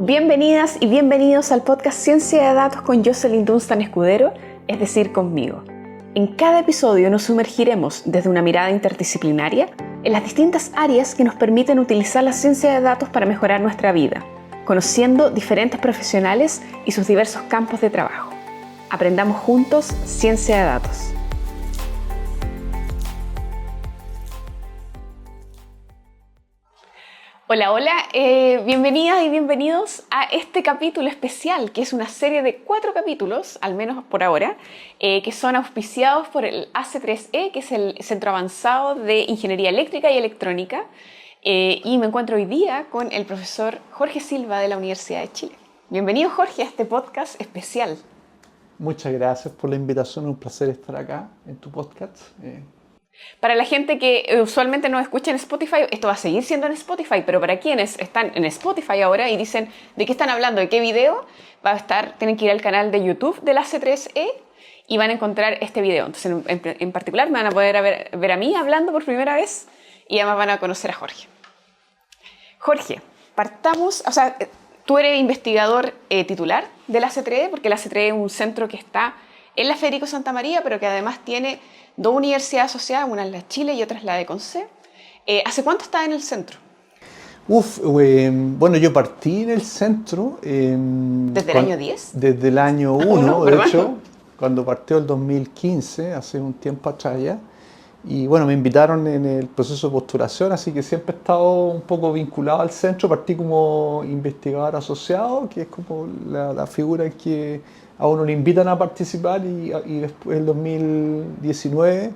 Bienvenidas y bienvenidos al podcast Ciencia de Datos con Jocelyn Dunstan Escudero, es decir, conmigo. En cada episodio nos sumergiremos desde una mirada interdisciplinaria en las distintas áreas que nos permiten utilizar la ciencia de datos para mejorar nuestra vida, conociendo diferentes profesionales y sus diversos campos de trabajo. Aprendamos juntos ciencia de datos. Hola, hola, bienvenidas y bienvenidos a este capítulo especial, que es una serie de 4 capítulos, al menos por ahora, que son auspiciados por el AC3E, que es el Centro Avanzado de Ingeniería Eléctrica y Electrónica, y me encuentro hoy día con el profesor Jorge Silva de la Universidad de Chile. Bienvenido, Jorge, a este podcast especial. Muchas gracias por la invitación, un placer estar acá en tu podcast. Para la gente que usualmente no escucha en Spotify, esto va a seguir siendo en Spotify, pero para quienes están en Spotify ahora y dicen de qué están hablando, de qué video, va a estar, tienen que ir al canal de YouTube de la C3E y van a encontrar este video. Entonces, en particular, me van a poder ver a mí hablando por primera vez y además van a conocer a Jorge. Jorge, partamos, tú eres investigador titular de la C3E, porque la C3E es un centro que está en la Federico Santa María, pero que además tiene 2 universidades asociadas, una es la Chile y otra es la de Conce. ¿Hace cuánto estás en el centro? Bueno, yo partí en el centro... ¿Desde el año 10? Desde el año 1, de hecho, cuando partió el 2015, hace un tiempo atrás ya. Y bueno, me invitaron en el proceso de postulación, así que siempre he estado un poco vinculado al centro. Partí como investigador asociado, que es como la figura en que a uno le invitan a participar, y después en 2019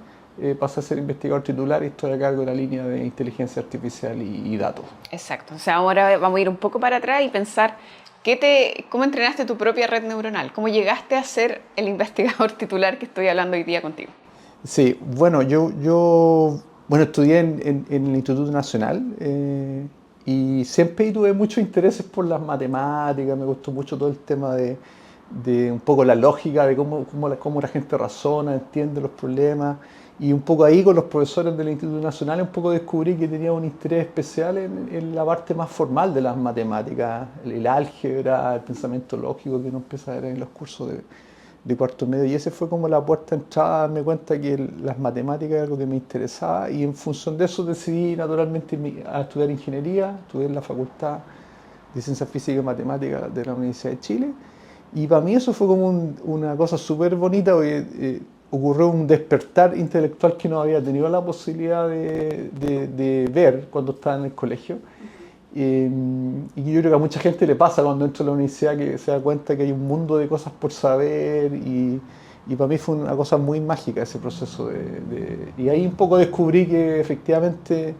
pasé a ser investigador titular y estoy a cargo de la línea de inteligencia artificial y datos. Exacto, o sea, ahora vamos a ir un poco para atrás y pensar cómo entrenaste tu propia red neuronal, cómo llegaste a ser el investigador titular que estoy hablando hoy día contigo. Sí, bueno, yo estudié en el Instituto Nacional y siempre tuve muchos intereses por las matemáticas, me gustó mucho todo el tema de un poco la lógica, de cómo la gente razona, entiende los problemas, y un poco ahí con los profesores del Instituto Nacional un poco descubrí que tenía un interés especial en la parte más formal de las matemáticas, el álgebra, el pensamiento lógico que uno empieza a ver en los cursos de cuarto medio, y ese fue como la puerta de entrada a darme cuenta que las matemáticas era algo que me interesaba, y en función de eso decidí naturalmente a estudiar ingeniería. Estudié en la Facultad de Ciencias Físicas y Matemáticas de la Universidad de Chile. Y para mí eso fue como una cosa súper bonita, porque ocurrió un despertar intelectual que no había tenido la posibilidad de ver cuando estaba en el colegio. Y yo creo que a mucha gente le pasa cuando entra a la universidad, que se da cuenta que hay un mundo de cosas por saber, y para mí fue una cosa muy mágica ese proceso. Y ahí un poco descubrí que efectivamente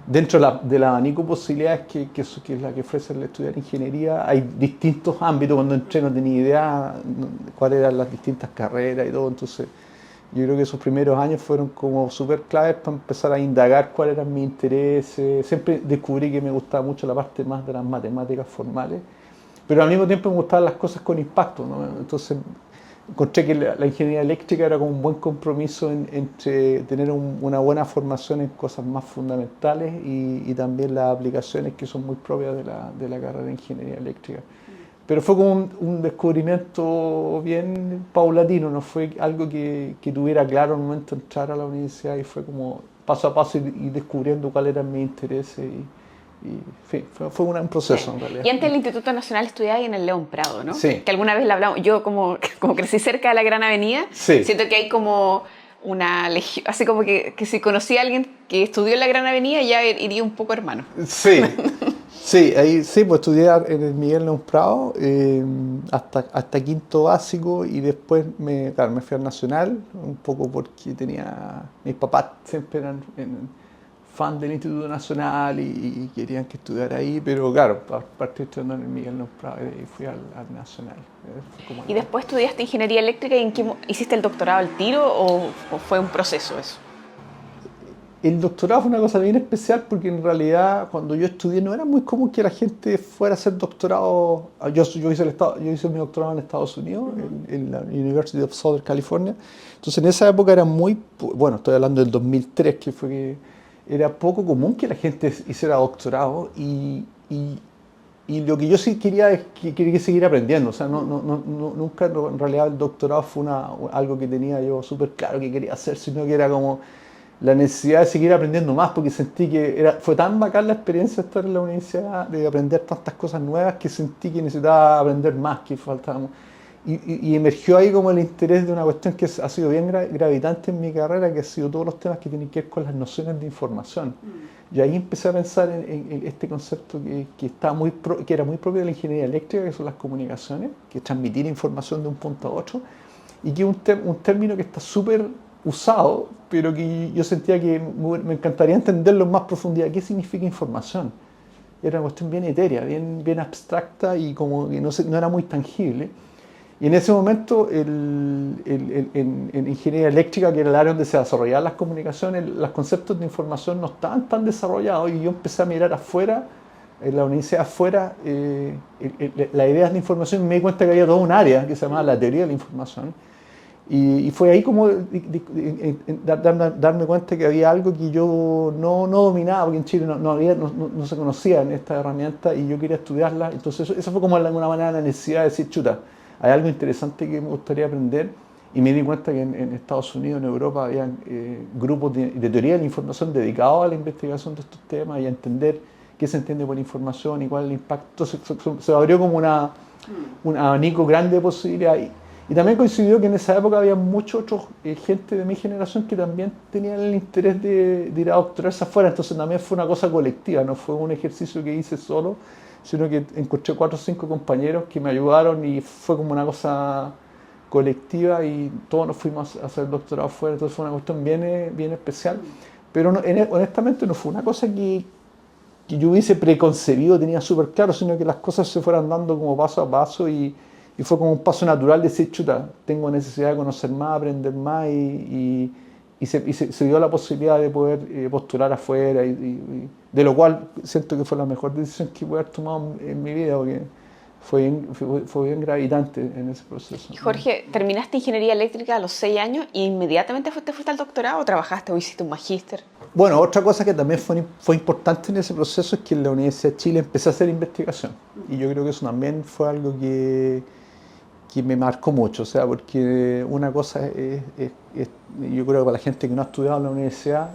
dentro del abanico de posibilidades que es la que ofrece el estudiar ingeniería, hay distintos ámbitos. Cuando entré no tenía idea cuáles eran las distintas carreras y todo, entonces yo creo que esos primeros años fueron como súper claves para empezar a indagar cuáles eran mis intereses. Siempre descubrí que me gustaba mucho la parte más de las matemáticas formales, pero al mismo tiempo me gustaban las cosas con impacto, ¿no? Entonces encontré que la ingeniería eléctrica era como un buen compromiso entre tener una buena formación en cosas más fundamentales y también las aplicaciones que son muy propias de la carrera de ingeniería eléctrica. Pero fue como un descubrimiento bien paulatino, no fue algo que tuviera claro al momento de entrar a la universidad, y fue como paso a paso y descubriendo cuáles eran mis intereses. Fue un proceso, en realidad. Y antes del Instituto Nacional estudiaba en el León Prado, ¿no? Sí. Que alguna vez le hablamos. Yo como crecí cerca de la Gran Avenida, sí. Siento que hay como una legión, así como que si conocí a alguien que estudió en la Gran Avenida, ya iría un poco hermano. Sí. Pues estudié en el Miguel León Prado hasta quinto básico, y después me fui al Nacional, un poco porque mis papás siempre eran fan del Instituto Nacional y querían que estudiara ahí, pero claro, partí estudiando en el Miguel León Prado y fui al Nacional. ¿Y después estudiaste Ingeniería Eléctrica y en qué hiciste el doctorado al tiro o fue un proceso eso? El doctorado fue una cosa bien especial, porque en realidad cuando yo estudié no era muy común que la gente fuera a hacer doctorado. Yo hice mi doctorado en Estados Unidos, en la University of Southern California. Entonces en esa época era estoy hablando del 2003, que fue que era poco común que la gente hiciera doctorado, y y lo que yo sí quería es que quería seguir aprendiendo. O sea, nunca en realidad el doctorado fue algo que tenía yo súper claro que quería hacer, sino que era como la necesidad de seguir aprendiendo más, porque sentí que fue tan bacán la experiencia de estar en la universidad, de aprender tantas cosas nuevas, que sentí que necesitaba aprender más, que faltaba. Y emergió ahí como el interés de una cuestión que ha sido bien gravitante en mi carrera, que ha sido todos los temas que tienen que ver con las nociones de información. Y ahí empecé a pensar en este concepto que era muy propio de la ingeniería eléctrica, que son las comunicaciones, que es transmitir información de un punto a otro, y que es un término que está súper usado, pero que yo sentía que me encantaría entenderlo en más profundidad. ¿Qué significa información? Era una cuestión bien etérea, bien abstracta y como que no era muy tangible. Y en ese momento, en ingeniería eléctrica, que era el área donde se desarrollaban las comunicaciones, los conceptos de información no estaban tan desarrollados, y yo empecé a mirar afuera, en la universidad afuera, las ideas de información, y me di cuenta que había todo un área que se llamaba la teoría de la información. Y fue ahí como darme cuenta que había algo que yo no dominaba, porque en Chile no se conocía en esta herramienta, y yo quería estudiarla. Entonces eso fue como de alguna manera la necesidad de decir, chuta, hay algo interesante que me gustaría aprender. Y me di cuenta que en Estados Unidos, en Europa, había grupos de teoría de la información dedicados a la investigación de estos temas y a entender qué se entiende por información y cuál es el impacto. Entonces se abrió como un abanico grande de posibilidades. Y también coincidió que en esa época había mucha otra gente de mi generación que también tenían el interés de ir a doctorarse afuera. Entonces también fue una cosa colectiva, no fue un ejercicio que hice solo, sino que encontré 4 o 5 compañeros que me ayudaron, y fue como una cosa colectiva, y todos nos fuimos a hacer doctorado afuera. Entonces fue una cuestión bien especial. Pero honestamente no fue una cosa que yo hubiese preconcebido, tenía súper claro, sino que las cosas se fueran dando como paso a paso, y fue como un paso natural de decir, chuta, tengo necesidad de conocer más, aprender más, y se dio la posibilidad de poder postular afuera, de lo cual siento que fue la mejor decisión que pude haber tomado en mi vida, porque fue bien gravitante en ese proceso. Y Jorge, terminaste ingeniería eléctrica a los 6 años y inmediatamente te fuiste al doctorado, o trabajaste o hiciste un magíster. Bueno, otra cosa que también fue importante en ese proceso es que en la Universidad de Chile empecé a hacer investigación. Y yo creo que eso también fue algo que me marcó mucho. O sea, porque una cosa yo creo que para la gente que no ha estudiado en la universidad,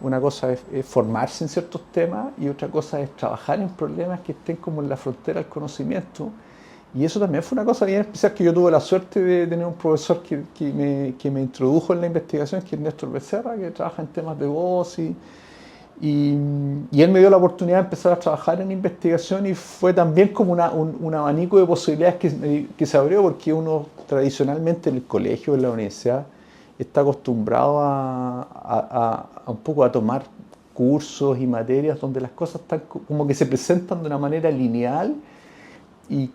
una cosa es formarse en ciertos temas, y otra cosa es trabajar en problemas que estén como en la frontera del conocimiento. Y eso también fue una cosa bien especial, que yo tuve la suerte de tener un profesor que me introdujo en la investigación, que es Néstor Becerra, que trabaja en temas de voz, y él me dio la oportunidad de empezar a trabajar en investigación, y fue también como un abanico de posibilidades que se abrió, porque uno tradicionalmente en el colegio, en la universidad, está acostumbrado a un poco a tomar cursos y materias donde las cosas están como que se presentan de una manera lineal y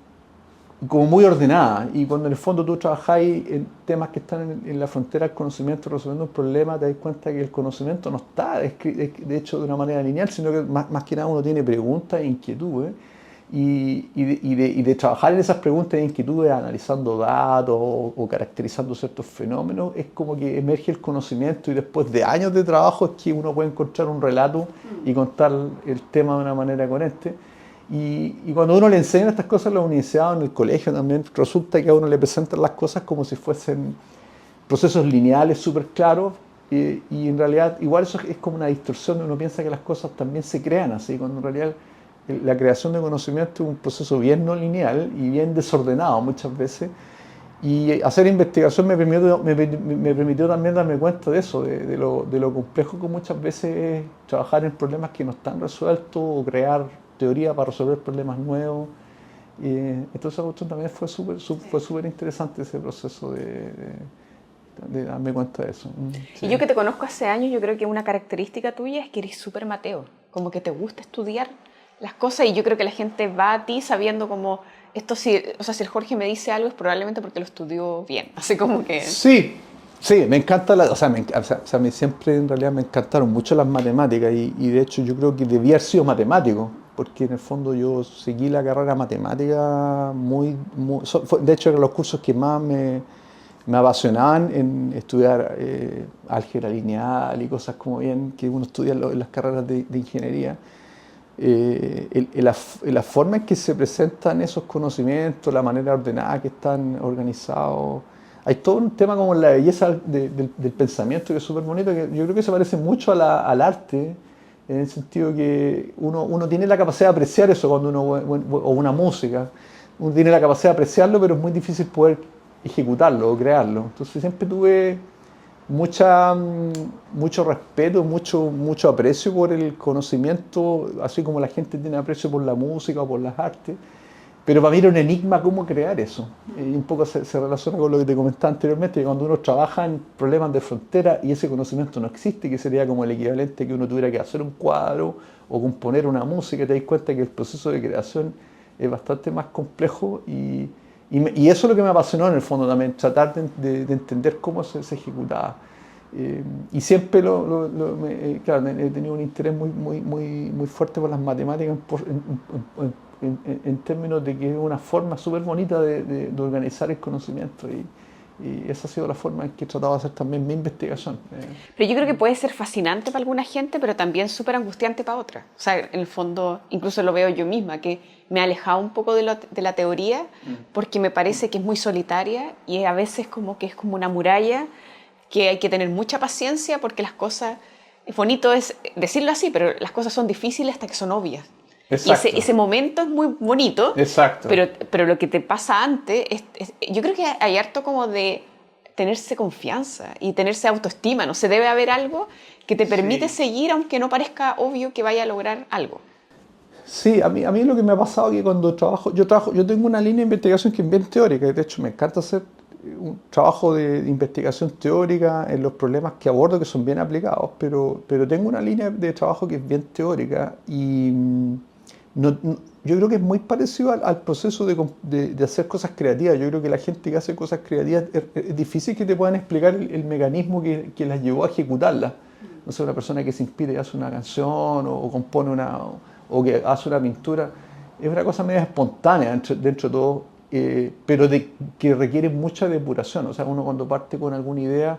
como muy ordenada, y cuando en el fondo tú trabajáis en temas que están en la frontera del conocimiento, resolviendo un problema, te das cuenta que el conocimiento no está de hecho de una manera lineal, sino que más que nada uno tiene preguntas e inquietudes, y de trabajar en esas preguntas e inquietudes analizando datos o caracterizando ciertos fenómenos, es como que emerge el conocimiento, y después de años de trabajo es que uno puede encontrar un relato y contar el tema de una manera coherente. Y cuando uno le enseña estas cosas en la universidad o en el colegio también, resulta que a uno le presentan las cosas como si fuesen procesos lineales súper claros, y en realidad igual eso es como una distorsión. Uno piensa que las cosas también se crean así, cuando en realidad la creación de conocimiento es un proceso bien no lineal y bien desordenado muchas veces. Y hacer investigación me permitió también darme cuenta de eso, de lo complejo que muchas veces es trabajar en problemas que no están resueltos, o crear teoría para resolver problemas nuevos. Entonces también fue súper interesante ese proceso de darme cuenta de eso. Sí. Y yo que te conozco hace años, yo creo que una característica tuya es que eres súper mateo, como que te gusta estudiar las cosas, y yo creo que la gente va a ti sabiendo como esto, si el Jorge me dice algo es probablemente porque lo estudió bien, así como que... Sí, me encanta, a mí siempre en realidad me encantaron mucho las matemáticas, y de hecho yo creo que debía haber sido matemático, porque en el fondo yo seguí la carrera matemática de hecho eran los cursos que más me apasionaban, en estudiar álgebra lineal y cosas como bien que uno estudia en las carreras de ingeniería. la forma en que se presentan esos conocimientos, la manera ordenada que están organizados. Hay todo un tema como la belleza del pensamiento que es súper bonito, que yo creo que se parece mucho al arte, en el sentido que uno tiene la capacidad de apreciar eso cuando o una música, uno tiene la capacidad de apreciarlo, pero es muy difícil poder ejecutarlo o crearlo. Entonces siempre tuve mucho respeto, mucho aprecio por el conocimiento, así como la gente tiene aprecio por la música o por las artes. Pero para mí era un enigma cómo crear eso. Y un poco se relaciona con lo que te comentaba anteriormente, que cuando uno trabaja en problemas de frontera y ese conocimiento no existe, que sería como el equivalente que uno tuviera que hacer un cuadro o componer una música, te das cuenta que el proceso de creación es bastante más complejo y eso es lo que me apasionó en el fondo también, tratar de entender cómo se ejecutaba. Y siempre claro, he tenido un interés muy fuerte por las matemáticas en términos de que es una forma súper bonita de organizar el conocimiento y esa ha sido la forma en que he tratado de hacer también mi investigación. Pero yo creo que puede ser fascinante para alguna gente, pero también súper angustiante para otra. O sea, en el fondo, incluso lo veo yo misma, que me he alejado un poco de la teoría porque me parece que es muy solitaria y a veces como que es como una muralla que hay que tener mucha paciencia porque las cosas, es bonito es decirlo así, pero las cosas son difíciles hasta que son obvias. Exacto. Y ese momento es muy bonito, Exacto. pero lo que te pasa antes, yo creo que hay harto como de tenerse confianza y tenerse autoestima, ¿no? Se debe haber algo que te permite seguir aunque no parezca obvio que vaya a lograr algo. Sí, a mí lo que me ha pasado es que cuando yo tengo una línea de investigación que es bien teórica, y de hecho me encanta hacer un trabajo de investigación teórica en los problemas que abordo que son bien aplicados, pero tengo una línea de trabajo que es bien teórica y yo creo que es muy parecido al proceso de hacer cosas creativas. Yo creo que la gente que hace cosas creativas es difícil que te puedan explicar el mecanismo que las llevó a ejecutarlas. No sé, una persona que se inspira y hace una canción o compone o que hace una pintura, es una cosa medio espontánea dentro de todo, pero que requiere mucha depuración. O sea, uno cuando parte con alguna idea,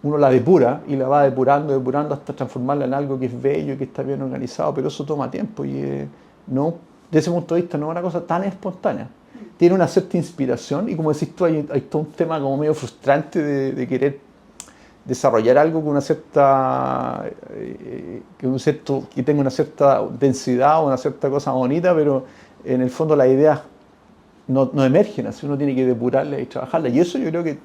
uno la depura y la va depurando hasta transformarla en algo que es bello y que está bien organizado, pero eso toma tiempo y no, desde ese punto de vista no es una cosa tan espontánea. Tiene una cierta inspiración y como decís tú, hay todo un tema como medio frustrante de querer desarrollar algo con una cierta que tenga una cierta densidad o una cierta cosa bonita, pero en el fondo las ideas no emergen, así uno tiene que depurarlas y trabajarlas. Y eso yo creo que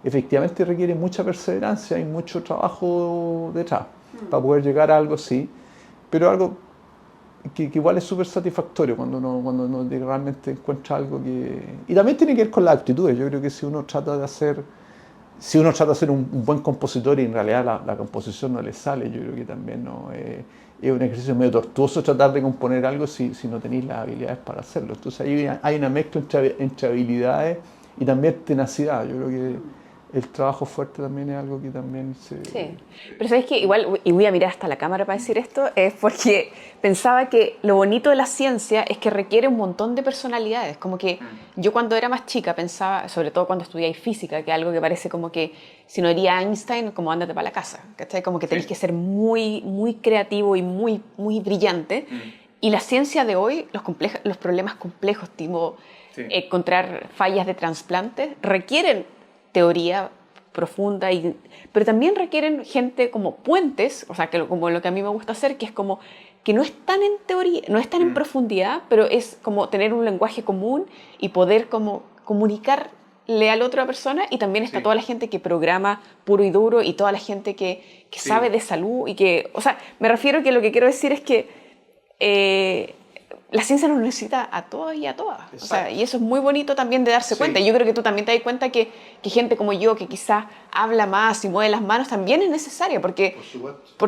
efectivamente requiere mucha perseverancia y mucho trabajo detrás para poder llegar a algo así, pero algo que igual es súper satisfactorio cuando uno realmente encuentra algo que... Y también tiene que ver con las actitudes. Yo creo que si uno trata de ser un buen compositor y en realidad la composición no le sale, yo creo que también no es un ejercicio medio tortuoso tratar de componer algo si no tenéis las habilidades para hacerlo. Entonces hay una mezcla entre habilidades y también tenacidad. Yo creo que el trabajo fuerte también es algo que también se... Sí, pero sabes que igual, y voy a mirar hasta la cámara para decir esto, es porque pensaba que lo bonito de la ciencia es que requiere un montón de personalidades. Como que yo cuando era más chica pensaba, sobre todo cuando estudié física, que algo que parece como que si no haría Einstein, como ándate para la casa, ¿cachai? Como que tenés que ser muy creativo y muy brillante. Y la ciencia de hoy, los problemas complejos, tipo encontrar fallas de trasplantes, requieren teoría profunda, pero también requieren gente como puentes, o sea, como lo que a mí me gusta hacer, que es como que no están en teoría, no están en profundidad, pero es como tener un lenguaje común y poder como comunicarle a la otra persona, y también está toda la gente que programa puro y duro y toda la gente que sabe de salud y que, o sea, me refiero que lo que quiero decir es que la ciencia nos necesita a todos y a todas. O sea, y eso es muy bonito también de darse cuenta. Y yo creo que tú también te das cuenta que gente como yo, que quizás habla más y mueve las manos, también es necesaria, porque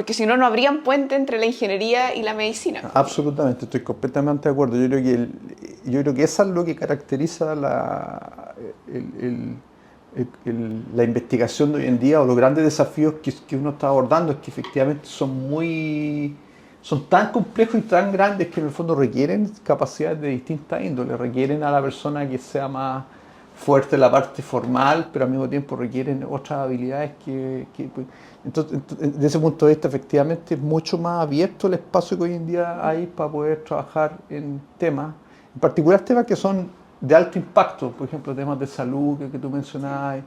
si no, no habrían puente entre la ingeniería y la medicina. Absolutamente, estoy completamente de acuerdo. Yo creo que eso es lo que caracteriza la investigación de hoy en día, o los grandes desafíos que uno está abordando, es que efectivamente son tan complejos y tan grandes que en el fondo requieren capacidades de distintas índoles, requieren a la persona que sea más fuerte la parte formal, pero al mismo tiempo requieren otras habilidades entonces, desde ese punto de vista, efectivamente, es mucho más abierto el espacio que hoy en día hay para poder trabajar en temas, en particular temas que son de alto impacto, por ejemplo, temas de salud que tú mencionabas,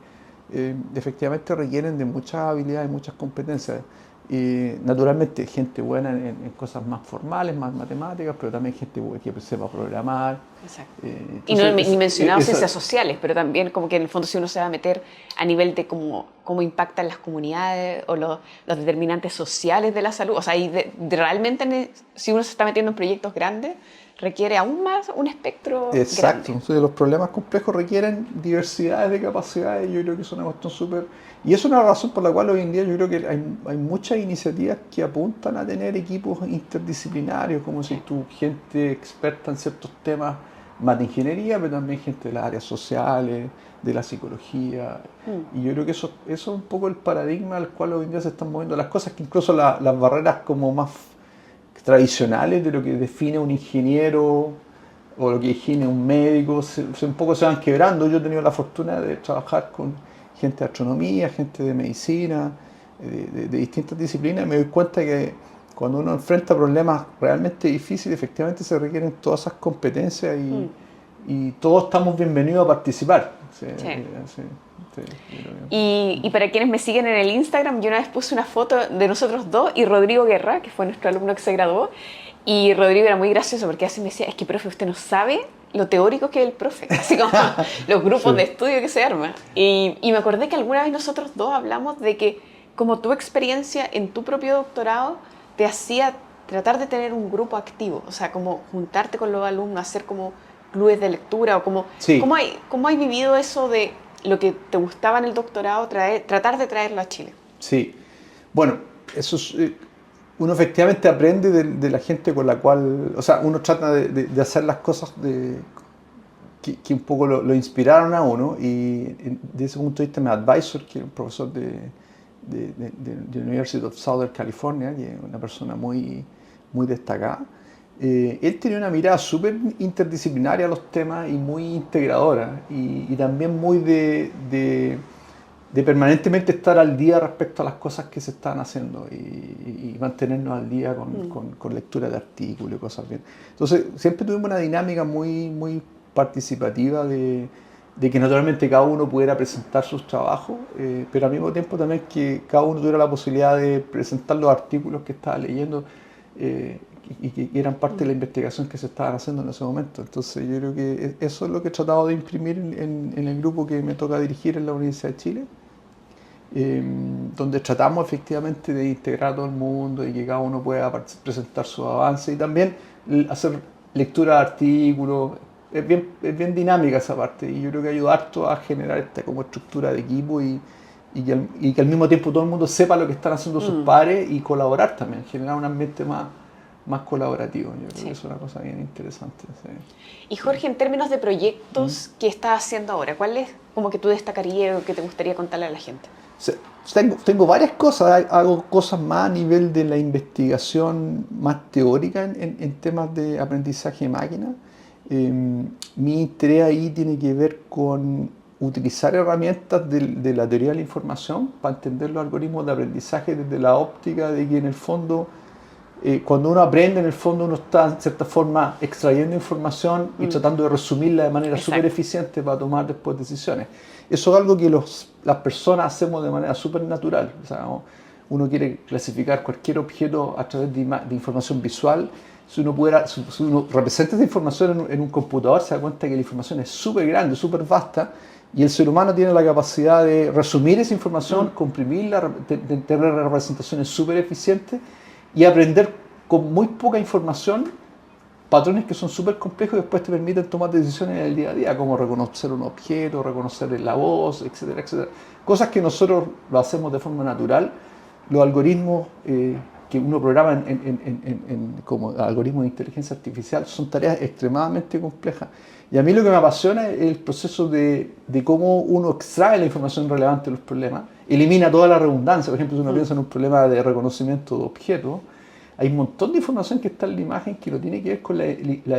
efectivamente requieren de muchas habilidades, muchas competencias. Y naturalmente gente buena en cosas más formales, más matemáticas, pero también gente que sepa programar. Exacto. Y Entonces, no ni mencionado ciencias sociales, pero también como que en el fondo si uno se va a meter a nivel de cómo impactan las comunidades o los determinantes sociales de la salud, o sea, realmente si uno se está metiendo en proyectos grandes, requiere aún más un espectro exacto. grande. Entonces, los problemas complejos requieren diversidades de capacidades. Yo creo que es una cuestión súper... Y es una razón por la cual hoy en día yo creo que hay muchas iniciativas que apuntan a tener equipos interdisciplinarios, como si tú, gente experta en ciertos temas más de ingeniería, pero también gente de las áreas sociales, de la psicología. Y yo creo que eso es un poco el paradigma al cual hoy en día se están moviendo las cosas, que incluso las barreras como más tradicionales de lo que define un ingeniero o lo que define un médico, un poco se van quebrando. Yo he tenido la fortuna de trabajar con gente de astronomía, gente de medicina, de distintas disciplinas, y me doy cuenta que cuando uno enfrenta problemas realmente difíciles, efectivamente se requieren todas esas competencias y todos estamos bienvenidos a participar. Sí, Sí. sí, sí, Y para quienes me siguen en el Instagram, yo una vez puse una foto de nosotros dos y Rodrigo Guerra, que fue nuestro alumno que se graduó, y Rodrigo era muy gracioso porque así me decía, es que profe, usted no sabe lo teórico que es el profe, así como los grupos Sí. de estudio que se arman. Y me acordé que alguna vez nosotros dos hablamos de que como tu experiencia en tu propio doctorado te hacía tratar de tener un grupo activo, o sea, como juntarte con los alumnos, hacer como clubes de lectura, o como, Sí. ¿cómo has vivido eso de lo que te gustaba en el doctorado, tratar de traerlo a Chile? Sí, bueno, eso es, uno efectivamente aprende de la gente con la cual, o sea, uno trata de hacer las cosas que un poco lo inspiraron a uno, y desde ese punto de vista mi advisor, que es un profesor de University of Southern California, que es una persona muy, muy destacada, él tenía una mirada súper interdisciplinaria a los temas y muy integradora, y también muy de permanentemente estar al día respecto a las cosas que se están haciendo y mantenernos al día con lectura de artículos y cosas bien. Entonces, siempre tuvimos una dinámica muy, muy participativa de que naturalmente cada uno pudiera presentar sus trabajos, pero al mismo tiempo también que cada uno tuviera la posibilidad de presentar los artículos que estaba leyendo y que eran parte de la investigación que se estaban haciendo en ese momento. Entonces yo creo que eso es lo que he tratado de imprimir en el grupo que me toca dirigir en la Universidad de Chile, donde tratamos efectivamente de integrar a todo el mundo y que cada uno pueda presentar sus avances y también hacer lectura de artículos. Es bien dinámica esa parte y yo creo que ayuda harto a generar esta como estructura de equipo y que al mismo tiempo todo el mundo sepa lo que están haciendo sus pares y colaborar también, generar un ambiente más colaborativo. Yo creo que es una cosa bien interesante. Sí. Y Jorge, en términos de proyectos que estás haciendo ahora, ¿cuál es como que tú destacarías o que te gustaría contarle a la gente? Tengo varias cosas, hago cosas más a nivel de la investigación más teórica en temas de aprendizaje de máquina. Mi interés ahí tiene que ver con utilizar herramientas de la teoría de la información para entender los algoritmos de aprendizaje desde la óptica de que en el fondo, cuando uno aprende, en el fondo uno está en cierta forma extrayendo información y tratando de resumirla de manera súper eficiente para tomar después decisiones. Eso es algo que las personas hacemos de manera súper natural. O sea, uno quiere clasificar cualquier objeto a través de información visual. Si uno representa esa información en un computador, se da cuenta que la información es súper grande, súper vasta, y el ser humano tiene la capacidad de resumir esa información, comprimirla, tener representaciones súper eficientes y aprender con muy poca información patrones que son súper complejos y después te permiten tomar decisiones en el día a día, como reconocer un objeto, reconocer la voz, etcétera, etcétera. Cosas que nosotros lo hacemos de forma natural. Los algoritmos que uno programa como algoritmos de inteligencia artificial son tareas extremadamente complejas. Y a mí lo que me apasiona es el proceso de cómo uno extrae la información relevante de los problemas, elimina toda la redundancia. Por ejemplo, si uno piensa en un problema de reconocimiento de objetos, hay un montón de información que está en la imagen que no tiene que ver con la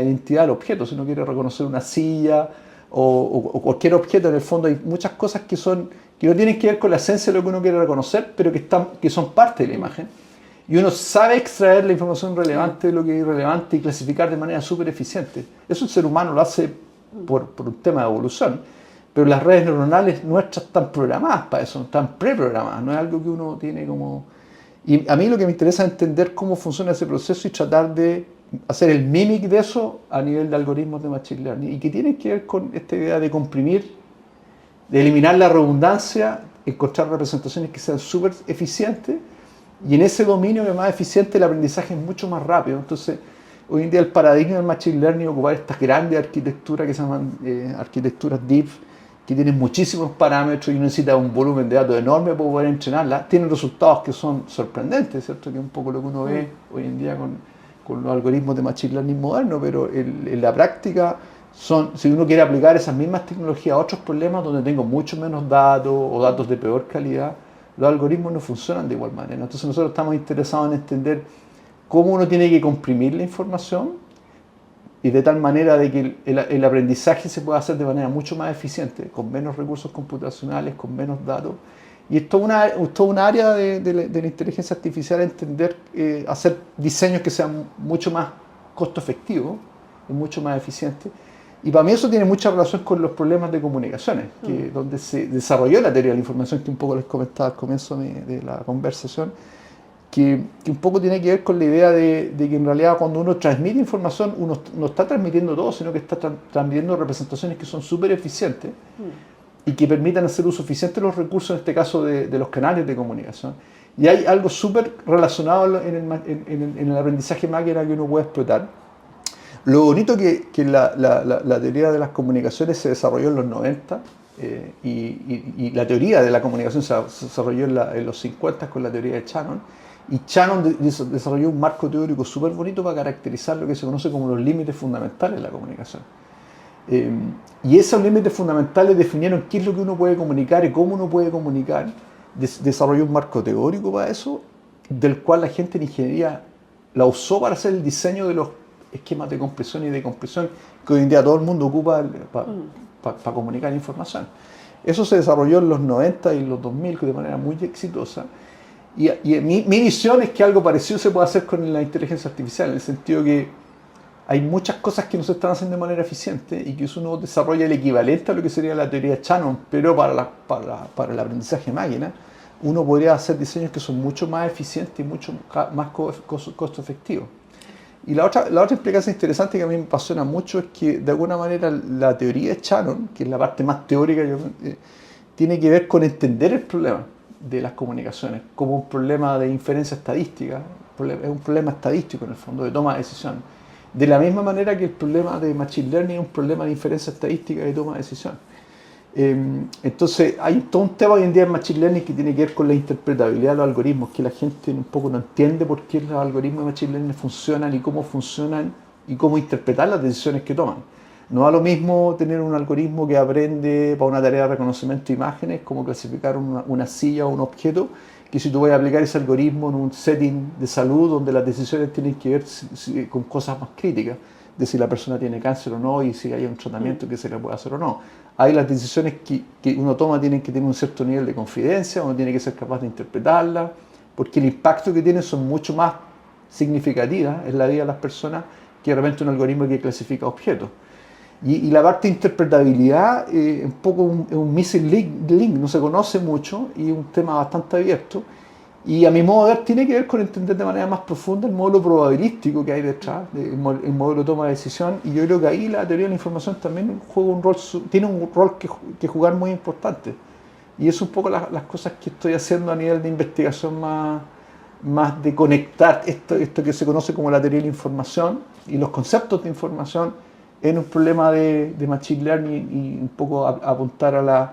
identidad del objeto. Si uno quiere reconocer una silla o cualquier objeto. En el fondo hay muchas cosas que no tienen que ver con la esencia de lo que uno quiere reconocer, pero que son parte de la imagen. Y uno sabe extraer la información relevante de lo que es irrelevante y clasificar de manera súper eficiente. Eso el ser humano lo hace por un tema de evolución. Pero las redes neuronales nuestras están programadas para eso, están preprogramadas, no es algo que uno tiene como... Y a mí lo que me interesa es entender cómo funciona ese proceso y tratar de hacer el mimic de eso a nivel de algoritmos de Machine Learning, y que tienen que ver con esta idea de comprimir, de eliminar la redundancia, encontrar representaciones que sean súper eficientes, y en ese dominio que es más eficiente el aprendizaje es mucho más rápido. Entonces, hoy en día el paradigma del Machine Learning es ocupar estas grandes arquitecturas que se llaman arquitecturas deep, que tienen muchísimos parámetros y necesita un volumen de datos enorme para poder entrenarla. Tienen resultados que son sorprendentes, ¿cierto? Que es un poco lo que uno ve hoy en día con los algoritmos de Machine Learning modernos, pero en la práctica si uno quiere aplicar esas mismas tecnologías a otros problemas donde tengo mucho menos datos o datos de peor calidad, los algoritmos no funcionan de igual manera. Entonces nosotros estamos interesados en entender cómo uno tiene que comprimir la información y de tal manera de que el aprendizaje se pueda hacer de manera mucho más eficiente, con menos recursos computacionales, con menos datos. Y es toda una área de la inteligencia artificial, entender, hacer diseños que sean mucho más costo efectivos y mucho más eficientes. Y para mí eso tiene mucha relación con los problemas de comunicaciones, donde se desarrolló la teoría de la información, que un poco les comentaba al comienzo de la conversación, que un poco tiene que ver con la idea de que en realidad cuando uno transmite información, uno no está transmitiendo todo, sino que está transmitiendo representaciones que son súper eficientes y que permitan hacer uso eficiente de los recursos, en este caso de los canales de comunicación. Y hay algo súper relacionado en el aprendizaje máquina que uno puede explotar. Lo bonito que la teoría de las comunicaciones se desarrolló en los 90, y la teoría de la comunicación se desarrolló en los 50 con la teoría de Shannon. Y Shannon desarrolló un marco teórico súper bonito para caracterizar lo que se conoce como los límites fundamentales de la comunicación. Y esos límites fundamentales definieron qué es lo que uno puede comunicar y cómo uno puede comunicar. Desarrolló un marco teórico para eso, del cual la gente en ingeniería la usó para hacer el diseño de los esquemas de compresión y de compresión que hoy en día todo el mundo ocupa para comunicar información. Eso se desarrolló en los 90 y los 2000 de manera muy exitosa. Y mi visión es que algo parecido se puede hacer con la inteligencia artificial, en el sentido que hay muchas cosas que no se están haciendo de manera eficiente y que uno desarrolla el equivalente a lo que sería la teoría de Shannon, pero para el aprendizaje máquina, uno podría hacer diseños que son mucho más eficientes y mucho más costo efectivos. Y la otra explicación interesante que a mí me apasiona mucho es que de alguna manera la teoría de Shannon, que es la parte más teórica, tiene que ver con entender el problema de las comunicaciones como un problema de inferencia estadística, es un problema estadístico en el fondo, de toma de decisión. De la misma manera que el problema de Machine Learning es un problema de inferencia estadística y de toma de decisión. Entonces hay todo un tema hoy en día en Machine Learning que tiene que ver con la interpretabilidad de los algoritmos, que la gente un poco no entiende por qué los algoritmos de Machine Learning funcionan y cómo interpretar las decisiones que toman. No da lo mismo tener un algoritmo que aprende para una tarea de reconocimiento de imágenes, como clasificar una silla o un objeto, que si tú vas a aplicar ese algoritmo en un setting de salud donde las decisiones tienen que ver con cosas más críticas, de si la persona tiene cáncer o no y si hay un tratamiento que se le puede hacer o no. Ahí las decisiones que uno toma tienen que tener un cierto nivel de confidencia, uno tiene que ser capaz de interpretarlas, porque el impacto que tienen son mucho más significativas en la vida de las personas que de repente un algoritmo que clasifica objetos. Y la parte de interpretabilidad es un poco un missing link, no se conoce mucho y es un tema bastante abierto. Y a mi modo de ver tiene que ver con entender de manera más profunda el modelo probabilístico que hay detrás, el modelo de toma de decisión. Y yo creo que ahí la teoría de la información también tiene un rol que jugar muy importante. Y es un poco las cosas que estoy haciendo a nivel de investigación más de conectar esto que se conoce como la teoría de la información y los conceptos de información en un problema de Machine Learning y un poco apuntar a la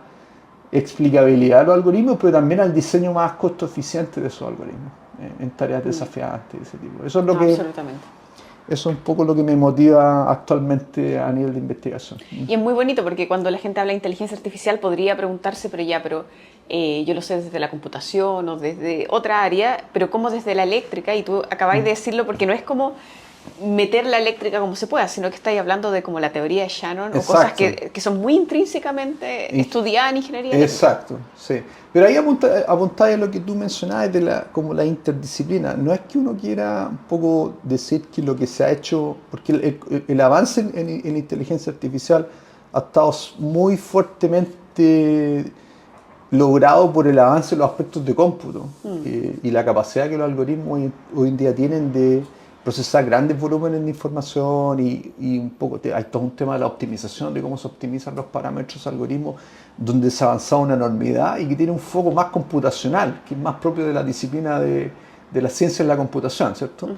explicabilidad de los algoritmos, pero también al diseño más costo eficiente de esos algoritmos en tareas desafiantes de ese tipo. Eso es Absolutamente. Eso es un poco lo que me motiva actualmente a nivel de investigación. Y es muy bonito porque cuando la gente habla de inteligencia artificial podría preguntarse, pero yo lo sé desde la computación o desde otra área, pero ¿cómo desde la eléctrica? Y tú acabáis de decirlo porque no es como meter la eléctrica como se pueda, sino que estáis hablando de como la teoría de Shannon o Exacto. cosas que son muy intrínsecamente estudiadas en ingeniería eléctrica. Exacto, sí. Pero ahí apuntáis a lo que tú mencionabas de como la interdisciplina. No es que uno quiera un poco decir que lo que se ha hecho, porque el avance en inteligencia artificial ha estado muy fuertemente logrado por el avance de los aspectos de cómputo y la capacidad que los algoritmos hoy en día tienen de procesar grandes volúmenes de información y un poco hay todo un tema de la optimización, de cómo se optimizan los parámetros algoritmos, donde se ha avanzado una enormidad y que tiene un foco más computacional, que es más propio de la disciplina de la ciencia en la computación, ¿cierto?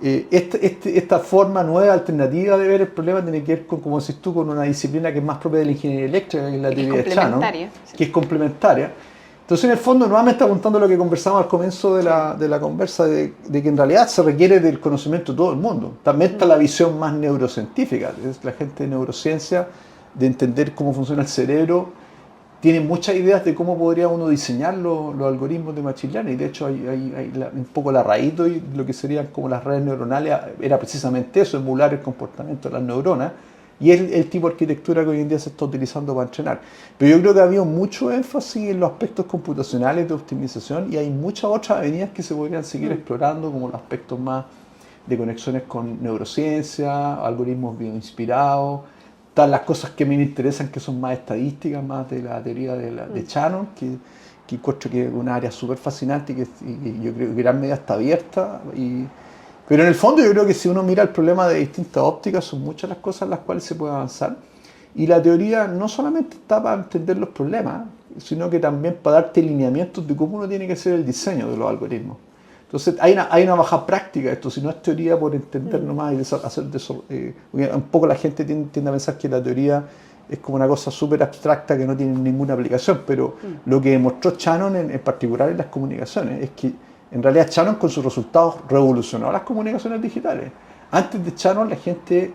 Esta forma nueva, alternativa de ver el problema tiene que ver con, como decís tú, con una disciplina que es más propia de la ingeniería eléctrica, que es la teoría de Shannon, que es complementaria. Entonces, en el fondo, nuevamente apuntando a lo que conversamos al comienzo de la conversa, de que en realidad se requiere del conocimiento de todo el mundo. También está la visión más neurocientífica, es la gente de neurociencia, de entender cómo funciona el cerebro. Tiene muchas ideas de cómo podría uno diseñar los algoritmos de Machine Learning. De hecho, un poco la raíz de lo que serían como las redes neuronales era precisamente eso, emular el comportamiento de las neuronas. Y es el tipo de arquitectura que hoy en día se está utilizando para entrenar. Pero yo creo que ha habido mucho énfasis en los aspectos computacionales de optimización y hay muchas otras avenidas que se podrían seguir explorando, como los aspectos más de conexiones con neurociencia, algoritmos bioinspirados, tal las cosas que a mí me interesan, que son más estadísticas, más de la teoría de Shannon, que encuentro que es una área súper fascinante y que yo creo que en gran medida está abierta. Pero en el fondo yo creo que si uno mira el problema de distintas ópticas, son muchas las cosas en las cuales se puede avanzar. Y la teoría no solamente está para entender los problemas, sino que también para darte lineamientos de cómo uno tiene que hacer el diseño de los algoritmos. Entonces hay una baja práctica de esto, si no es teoría por entender nomás y hacer un poco la gente tiende a pensar que la teoría es como una cosa súper abstracta que no tiene ninguna aplicación, pero lo que demostró Shannon en particular en las comunicaciones es que en realidad Shannon con sus resultados revolucionó las comunicaciones digitales. Antes de Shannon la gente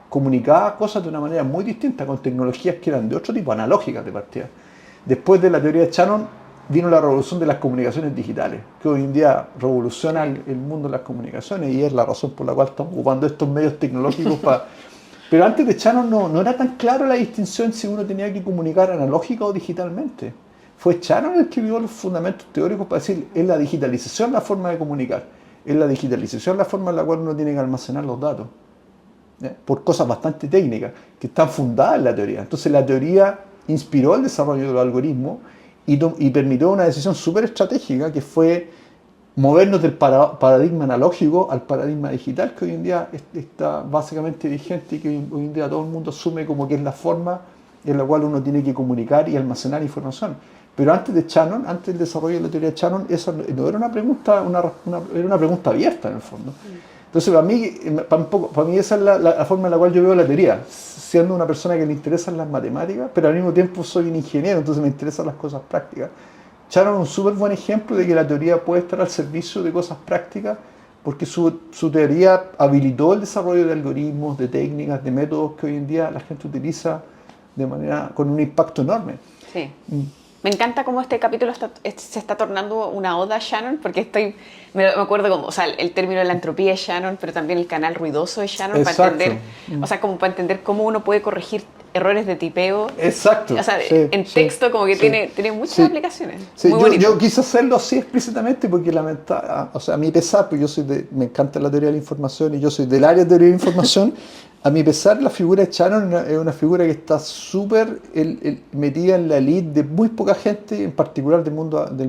comunicaba cosas de una manera muy distinta, con tecnologías que eran de otro tipo, analógicas de partida. Después de la teoría de Shannon vino la revolución de las comunicaciones digitales, que hoy en día revoluciona el mundo de las comunicaciones y es la razón por la cual estamos ocupando estos medios tecnológicos para... Pero antes de Shannon no era tan clara la distinción si uno tenía que comunicar analógica o digitalmente. Fue Shannon el que vio los fundamentos teóricos para decir, es la digitalización la forma de comunicar, es la digitalización la forma en la cual uno tiene que almacenar los datos, por cosas bastante técnicas, que están fundadas en la teoría. Entonces la teoría inspiró el desarrollo de los algoritmos y permitió una decisión súper estratégica que fue movernos del paradigma analógico al paradigma digital, que hoy en día está básicamente vigente y que hoy en día todo el mundo asume como que es la forma en la cual uno tiene que comunicar y almacenar información. Pero antes de Shannon, antes del desarrollo de la teoría de Shannon, esa no era una pregunta, era una pregunta abierta en el fondo. Entonces para mí esa es la forma en la cual yo veo la teoría, siendo una persona que le interesan las matemáticas, pero al mismo tiempo soy un ingeniero, entonces me interesan las cosas prácticas. Shannon es un súper buen ejemplo de que la teoría puede estar al servicio de cosas prácticas, porque su teoría habilitó el desarrollo de algoritmos, de técnicas, de métodos que hoy en día la gente utiliza de manera con un impacto enorme. Sí. Me encanta cómo este capítulo se está tornando una oda a Shannon, porque me acuerdo como, o sea, el término de la entropía de Shannon, pero también el canal ruidoso de Shannon. Exacto. Para entender, o sea, como para entender cómo uno puede corregir errores de tipeo. Exacto. O sea, sí, en texto como que tiene muchas aplicaciones. Sí, muy bonito. yo quise hacerlo así explícitamente porque o sea, a mi pesar, pues me encanta la teoría de la información y yo soy del área de teoría de la información. A mi pesar, la figura de Shannon es una figura que está súper metida en la elite de muy poca gente, en particular del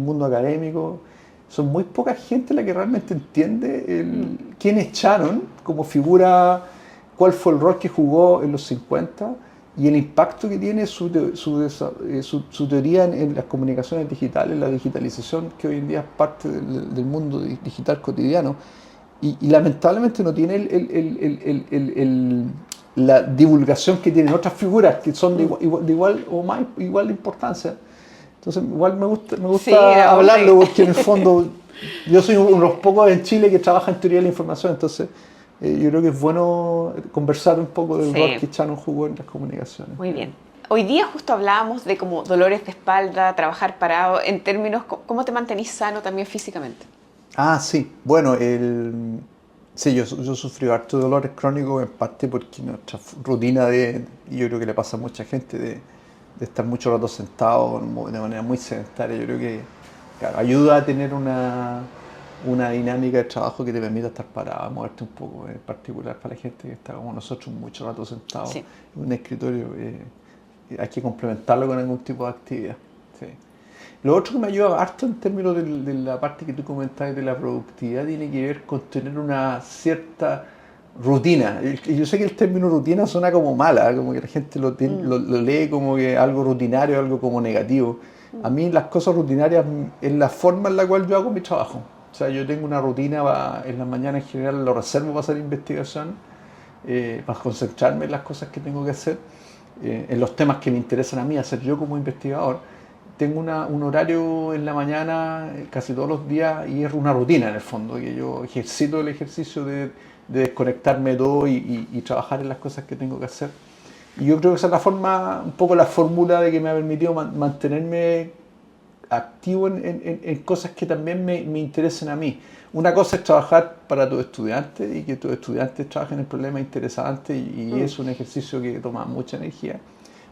mundo académico. Son muy poca gente la que realmente entiende quién es Shannon como figura, cuál fue el rol que jugó en los 50 y el impacto que tiene su teoría en las comunicaciones digitales, la digitalización que hoy en día es parte del mundo digital cotidiano. Y lamentablemente no tiene la divulgación que tienen otras figuras que son de igual o más igual de importancia. Entonces igual me gusta sí, hablarlo porque en el fondo yo soy uno de los pocos en Chile que trabaja en teoría de la información, entonces yo creo que es bueno conversar un poco del rol que Shannon jugó en las comunicaciones. Muy bien. Hoy día justo hablábamos de como dolores de espalda, trabajar parado, en términos, ¿cómo te mantenís sano también físicamente? Ah, sí. Bueno, Sí, yo sufrí harto de dolores crónicos en parte porque nuestra rutina y yo creo que le pasa a mucha gente, de estar mucho rato sentado de manera muy sedentaria, yo creo que claro, ayuda a tener una dinámica de trabajo que te permita estar parado, moverte un poco, en particular para la gente que está como nosotros mucho rato sentado Sí. en un escritorio, hay que complementarlo con algún tipo de actividad. Sí. Lo otro que me ayuda harto en términos de la parte que tú comentabas de la productividad tiene que ver con tener una cierta rutina. Y yo sé que el término rutina suena como mala, como que la gente lo lee como que algo rutinario, algo como negativo. A mí las cosas rutinarias es la forma en la cual yo hago mi trabajo. O sea, yo tengo una rutina, en las mañanas en general lo reservo para hacer investigación, para concentrarme en las cosas que tengo que hacer, en los temas que me interesan a mí, hacer yo como investigador. Tengo un horario en la mañana casi todos los días y es una rutina en el fondo, que yo ejercito el ejercicio de desconectarme de todo y trabajar en las cosas que tengo que hacer. Y yo creo que esa es la forma, un poco la fórmula de que me ha permitido mantenerme activo en cosas que también me interesen a mí. Una cosa es trabajar para tus estudiantes y que tus estudiantes trabajen en problemas interesantes y es un ejercicio que toma mucha energía.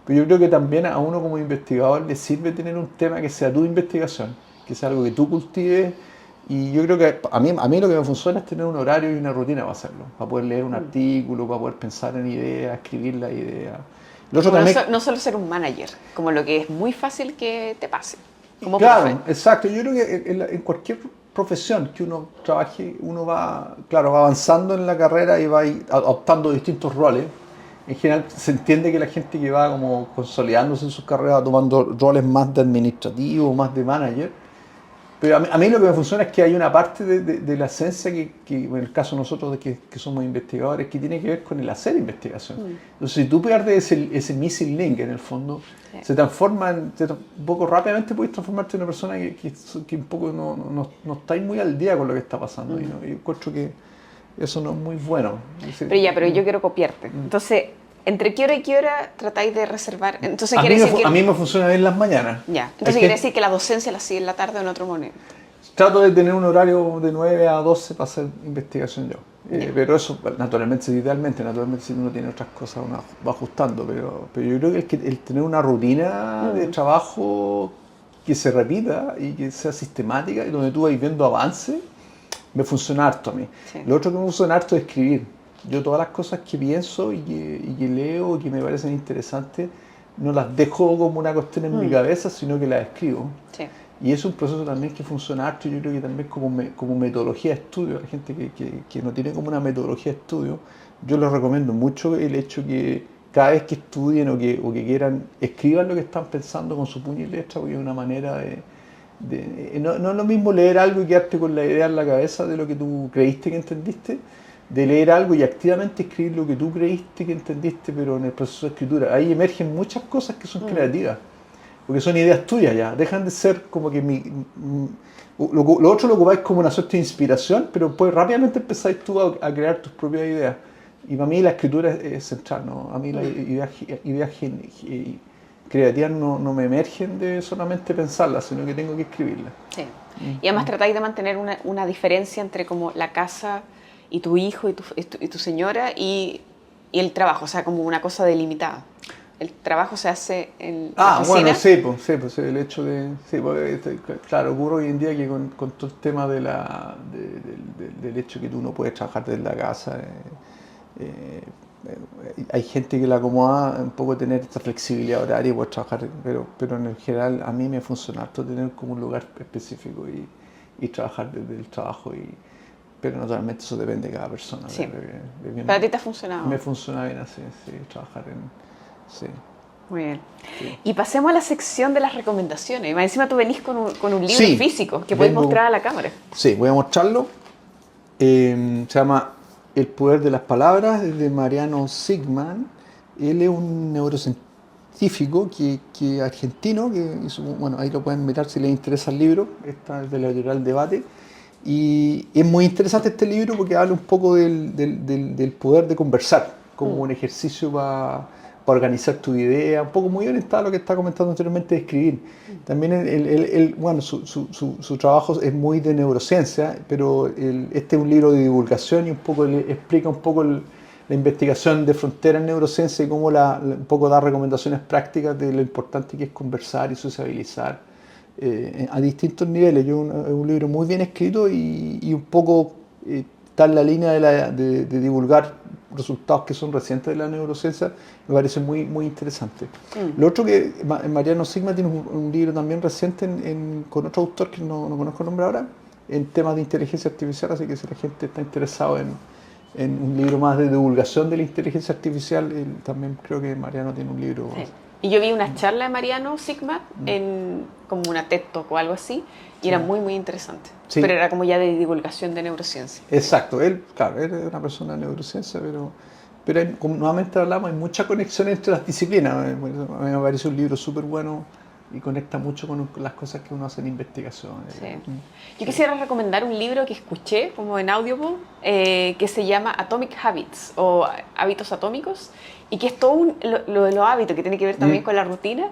Pero yo creo que también a uno como investigador le sirve tener un tema que sea tu investigación, que sea algo que tú cultives. Y yo creo que a mí lo que me funciona es tener un horario y una rutina para hacerlo, para poder leer un artículo, para poder pensar en ideas, escribir las ideas. Lo otro Como también, no solo ser un manager, como lo que es muy fácil que te pase, como profe. claro, exacto. Yo creo que en cualquier profesión que uno trabaje, uno va, claro, va avanzando en la carrera y va adoptando distintos roles. En general se entiende que la gente que va como consolidándose en sus carreras va tomando roles más de administrativo, más de manager. Pero a mí lo que me funciona es que hay una parte de la esencia que, en el caso de nosotros que somos investigadores, que tiene que ver con el hacer investigación. Entonces, si tú pierdes ese missing link, en el fondo, Sí. se transforma un poco rápidamente puedes transformarte en una persona que un poco no estáis muy al día con lo que está pasando. Y yo encuentro que eso no es muy bueno. Pero yo quiero copiarte. Entonces, ¿entre qué hora y qué hora tratáis de reservar? Entonces, A quiere mí, decir que... a mí me funciona bien las mañanas. Ya. Entonces, quiere decir que la docencia la sigue en la tarde o en otro momento. Trato de tener un horario de 9 a 12 para hacer investigación yo. Ya. Pero eso, naturalmente, idealmente, si uno tiene otras cosas, uno va ajustando. Pero yo creo que el tener una rutina de trabajo que se repita y que sea sistemática y donde tú vas viendo avances, me funciona harto a mí. Sí. Lo otro que me funciona harto es escribir. Yo todas las cosas que pienso y que leo y que me parecen interesantes, no las dejo como una cuestión en mi cabeza, sino que las escribo. Sí. Y es un proceso también que funciona harto, yo creo que también como metodología de estudio, a la gente que no tiene como una metodología de estudio, yo les recomiendo mucho el hecho que cada vez que estudien o que quieran, escriban lo que están pensando con su puño y letra, porque es una manera no es lo mismo leer algo y quedarte con la idea en la cabeza de lo que tú creíste que entendiste, de leer algo y activamente escribir lo que tú creíste que entendiste, pero en el proceso de escritura. Ahí emergen muchas cosas que son creativas. Porque son ideas tuyas ya, dejan de ser como que lo otro lo ocupáis como una suerte de inspiración, pero después rápidamente empezáis tú a crear tus propias ideas. Y para mí la escritura es central, ¿no? A mí las ideas creativas no me emergen de solamente pensarlas, sino que tengo que escribirlas. Sí. Y además tratáis de mantener una diferencia entre como la casa y tu hijo y tu señora y el trabajo, o sea, como una cosa delimitada. El trabajo se hace en la oficina. Bueno, sí, el hecho de... Sí, porque, claro, ocurre hoy en día que con todo el tema del hecho que tú no puedes trabajar desde la casa, hay gente que la acomoda un poco tener esta flexibilidad horaria y poder trabajar, pero en el general a mí me funciona harto tener como un lugar específico y trabajar desde el trabajo, pero naturalmente eso depende de cada persona. Sí. ¿Para ti te ha funcionado? Me funciona bien así, sí, trabajar en... Sí. Muy bien. Sí. Y pasemos a la sección de las recomendaciones. Más encima tú venís con un libro Sí, físico que podéis mostrar a la cámara. Sí, voy a mostrarlo. Se llama El poder de las palabras, es de Mariano Sigman. Él es un neurocientífico que argentino, que hizo, bueno, ahí lo pueden mirar si les interesa el libro, está es de la editorial Debate. Y es muy interesante este libro porque habla un poco del poder de conversar, como un ejercicio para organizar tu idea, un poco muy orientado a lo que estaba comentando anteriormente de escribir. También bueno, su trabajo es muy de neurociencia, pero este es un libro de divulgación y un poco explica un poco la investigación de frontera en neurociencia y cómo un poco da recomendaciones prácticas de lo importante que es conversar y sociabilizar a distintos niveles. Es un libro muy bien escrito y un poco está en la línea de divulgar resultados que son recientes de la neurociencia. Me parece muy, muy interesante. Lo otro que Mariano Sigma tiene un libro también reciente con otro autor que no conozco el nombre ahora, en temas de inteligencia artificial, así que si la gente está interesado en un libro más de divulgación de la inteligencia artificial, también creo que Mariano tiene un libro. Sí. Y yo vi una charla de Mariano Sigma en como una TED Talk o algo así, y era muy, muy interesante. Sí. Pero era como ya de divulgación de neurociencia. Exacto, él es una persona de neurociencia, pero como nuevamente hablamos, hay mucha conexión entre las disciplinas. A mí me parece un libro súper bueno y conecta mucho con las cosas que uno hace en investigación. Sí. Yo quisiera recomendar un libro que escuché como en Audible que se llama Atomic Habits o Hábitos Atómicos, y que es todo lo de los hábitos que tiene que ver también con la rutina.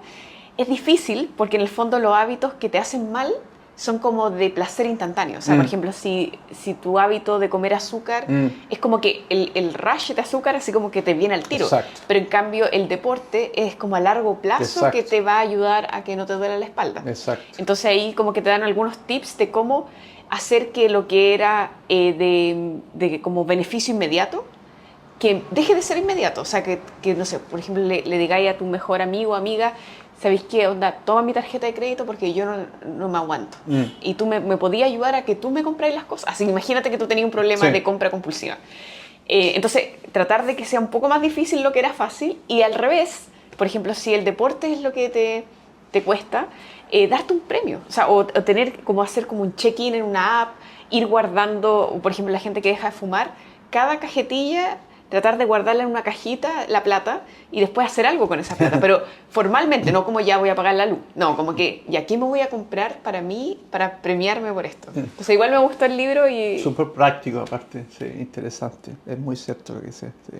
Es difícil porque en el fondo los hábitos que te hacen mal son como de placer instantáneo. O sea, por ejemplo, si tu hábito de comer azúcar es como que el rush de azúcar así como que te viene al tiro. Exacto. Pero en cambio el deporte es como a largo plazo. Exacto. Que te va a ayudar a que no te duela la espalda. Exacto. Entonces ahí como que te dan algunos tips de cómo hacer que lo que era de como beneficio inmediato, que deje de ser inmediato. O sea, que no sé, por ejemplo, le digáis a tu mejor amigo o amiga, ¿sabéis qué? Onda, toma mi tarjeta de crédito porque yo no me aguanto. Y tú me podías ayudar a que tú me compráis las cosas. Así que imagínate que tú tenías un problema de compra compulsiva. Entonces, tratar de que sea un poco más difícil lo que era fácil, y al revés, por ejemplo, si el deporte es lo que te cuesta, darte un premio. O sea, o tener como hacer como un check-in en una app, ir guardando, por ejemplo, la gente que deja de fumar, cada cajetilla tratar de guardarla en una cajita, la plata, y después hacer algo con esa plata. Pero formalmente, no como ya voy a pagar la luz. No, como que, ¿y aquí me voy a comprar para mí, para premiarme por esto? Entonces, igual me gustó el libro y... Súper práctico, aparte. Sí, interesante. Es muy cierto lo que dices. Sí.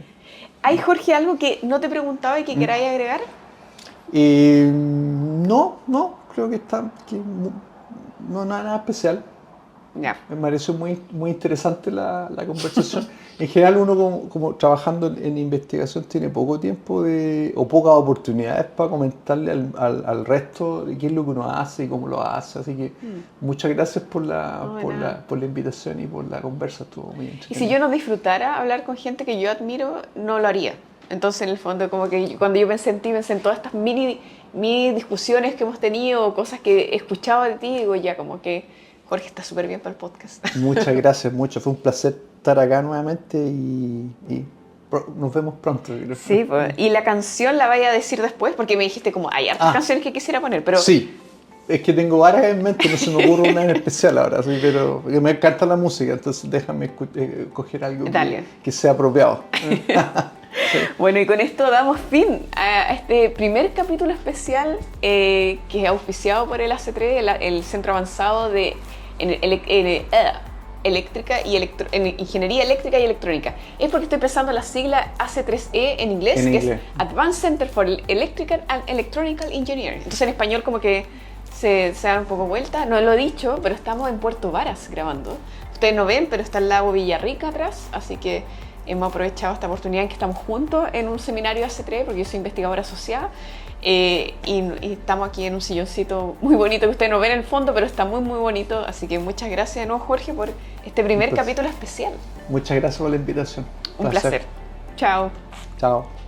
¿Hay, Jorge, algo que no te preguntaba y que queráis agregar? No, creo que no nada especial. Ya. Me pareció muy, muy interesante la conversación. En general, uno como trabajando en investigación tiene poco tiempo o pocas oportunidades para comentarle al resto de qué es lo que uno hace y cómo lo hace. Así que muchas gracias por la invitación y por la conversa. Estuvo muy entretenido. Y si yo no disfrutara hablar con gente que yo admiro, no lo haría. Entonces, en el fondo, como que cuando yo pensé en ti, pensé en todas estas mini discusiones que hemos tenido, cosas que he escuchado de ti, digo, ya como que Jorge está súper bien para el podcast. Muchas gracias, fue un placer estar acá nuevamente y nos vemos pronto. Sí, pues, y la canción la vaya a decir después, porque me dijiste como hay hartas canciones que quisiera poner, pero... Sí, es que tengo varias en mente, no se me ocurre una en especial ahora, ¿sí? Pero porque me encanta la música, entonces déjame coger algo que sea apropiado. Sí. Bueno, y con esto damos fin a este primer capítulo especial que es auspiciado por el AC3, el Centro Avanzado de Ingeniería Eléctrica y Electrónica. Es porque estoy pensando la sigla AC3E en inglés, es Advanced Center for Electrical and Electronical Engineering. Entonces en español como que se da un poco vuelta. No lo he dicho, pero estamos en Puerto Varas grabando. Ustedes no ven, pero está el lago Villarrica atrás, así que hemos aprovechado esta oportunidad en que estamos juntos en un seminario AC3, porque yo soy investigadora asociada, y estamos aquí en un silloncito muy bonito que ustedes no ven en el fondo, pero está muy, muy bonito. Así que muchas gracias de nuevo, Jorge, por este primer capítulo especial. Muchas gracias por la invitación. Un placer. Chao. Chao.